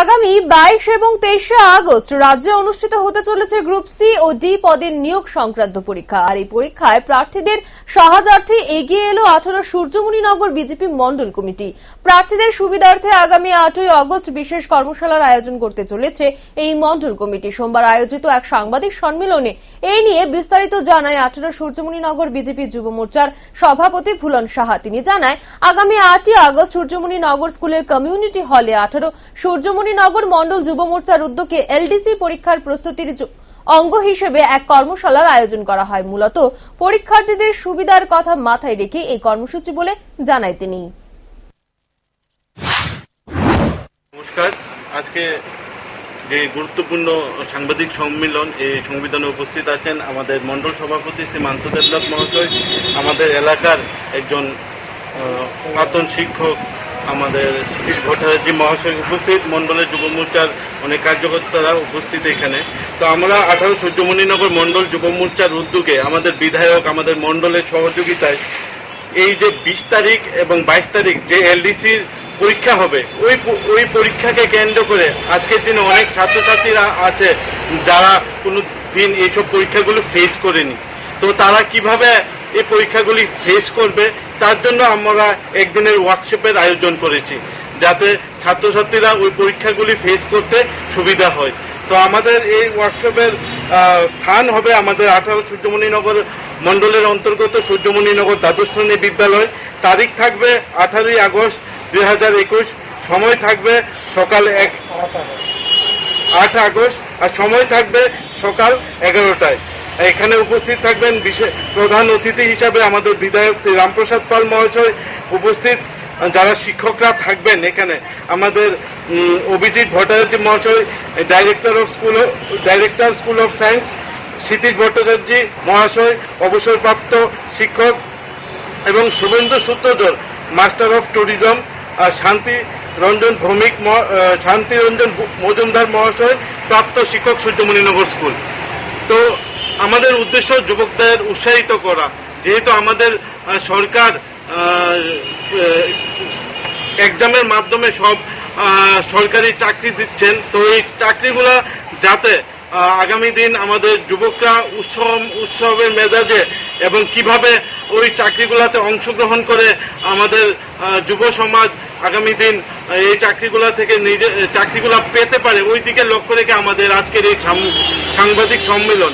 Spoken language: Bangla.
আগামী 22 এবং 23 আগস্ট রাজ্যে অনুষ্ঠিত হতে চলেছে গ্রুপ সি ও ডি পদের নিয়োগ সংক্রান্ত পরীক্ষা। আর এই পরীক্ষায় প্রার্থীদের সহায়ার্থে এগিয়ে এলো 18 সূর্যমণিনগর বিজেপি মন্ডল কমিটি। প্রার্থীদের সুবিধার্থে আগামী 8ই আগস্ট বিশেষ কর্মশালার আয়োজন করতে চলেছে এই মন্ডল কমিটি। সোমবার আয়োজিত এক সাংবাদিক সম্মেলনে এই নিয়ে বিস্তারিত জানায় 18 সূর্যমণিনগর বিজেপি যুব মোর্চার সভাপতি ভুলন সাহা। তিনি জানায়, আগামী 8ই আগস্ট সূর্যমণিনগর স্কুলের কমিউনিটি হলে 18 সূর্যমণিনগর মন্ডল যুব মোর্চার উদ্যোগে এলডিসি পরীক্ষার প্রস্তুতির অঙ্গ হিসেবে এক কর্মশালার আয়োজন করা হয়। মূলত পরীক্ষার্থীদের সুবিধার কথা মাথায় রেখে এই কর্মসূচি বলে জানায় তিনি। নমস্কার। আজকে যে গুরুত্বপূর্ণ সাংবাদিক সম্মেলন, এই সংবিধানে উপস্থিত আছেন আমাদের মন্ডল সভাপতি শ্রী মান্ত দেবনাথ মহাশয়, আমাদের এলাকার একজন প্রাক্তন শিক্ষক আমাদের সতীশ ভট্টাচার্য মহাশয় উপস্থিত, মন্ডলের যুব মোর্চার অনেক কার্যকর্তারা উপস্থিত এখানে। তো আমরা 18 সূর্যমণিনগর মন্ডল যুব মোর্চার উদ্যোগে আমাদের বিধায়ক, আমাদের মন্ডলের সহযোগিতায় এই যে 20 তারিখ এবং 22 তারিখ যে এলডিসির পরীক্ষা হবে, ওই পরীক্ষাকে কেন্দ্র করে আজকের দিনে অনেক ছাত্রছাত্রীরা আছে যারা কোনো দিন এইসব পরীক্ষাগুলো ফেস করেনি। তো তারা কিভাবে এই পরীক্ষাগুলি ফেস করবে তার জন্য আমরা একদিনের ওয়ার্কশপের আয়োজন করেছি, যাতে ছাত্রছাত্রীরা ওই পরীক্ষাগুলি ফেস করতে সুবিধা হয়। তো আমাদের এই ওয়ার্কশপের স্থান হবে আমাদের 18 সূর্যমণিনগর মন্ডলের অন্তর্গত সূর্যমণিনগর দ্বাদশ শ্রেণী বিদ্যালয়। তারিখ থাকবে 18ই আগস্ট 2021, সময় থাকবে সকাল 8 আগস্ট, আর সময় থাকবে সকাল 11টায়। এখানে উপস্থিত থাকবেন প্রধান অতিথি হিসাবে আমাদের বিধায়ক শ্রী রামপ্রসাদ পাল মহাশয় উপস্থিত। যারা শিক্ষকরা থাকবেন এখানে আমাদের অভিজিৎ ভট্টাচার্য মহাশয়, director school of science, Satish Bhattacharya মহাশয় অবসরপ্রাপ্ত শিক্ষক, এবং শুভেন্দু সূত্রধর মাস্টার অফ ট্যুরিজম, আর শান্তি রঞ্জন মজুমদার মহাশয় প্রাপ্ত শিক্ষক সূর্যমণিনগর স্কুল। তো আমাদের উদ্দেশ্য যুবকদের উৎসাহিত করা, যেহেতু আমাদের সরকার এক্সামের মাধ্যমে সব সরকারি চাকরি দিচ্ছেন। তো এই চাকরিগুলা যাতে আগামী দিন আমাদের যুবকরা উৎসবের মেজাজে এবং কিভাবে ওই চাকরিগুলাতে অংশগ্রহণ করে আমাদের যুব সমাজ আগামী দিন এই চাকরিগুলা থেকে চাকরিগুলা পেতে পারে, ওই দিকে লক্ষ্য রেখে আমাদের আজকের এই সাংবাদিক সম্মেলন।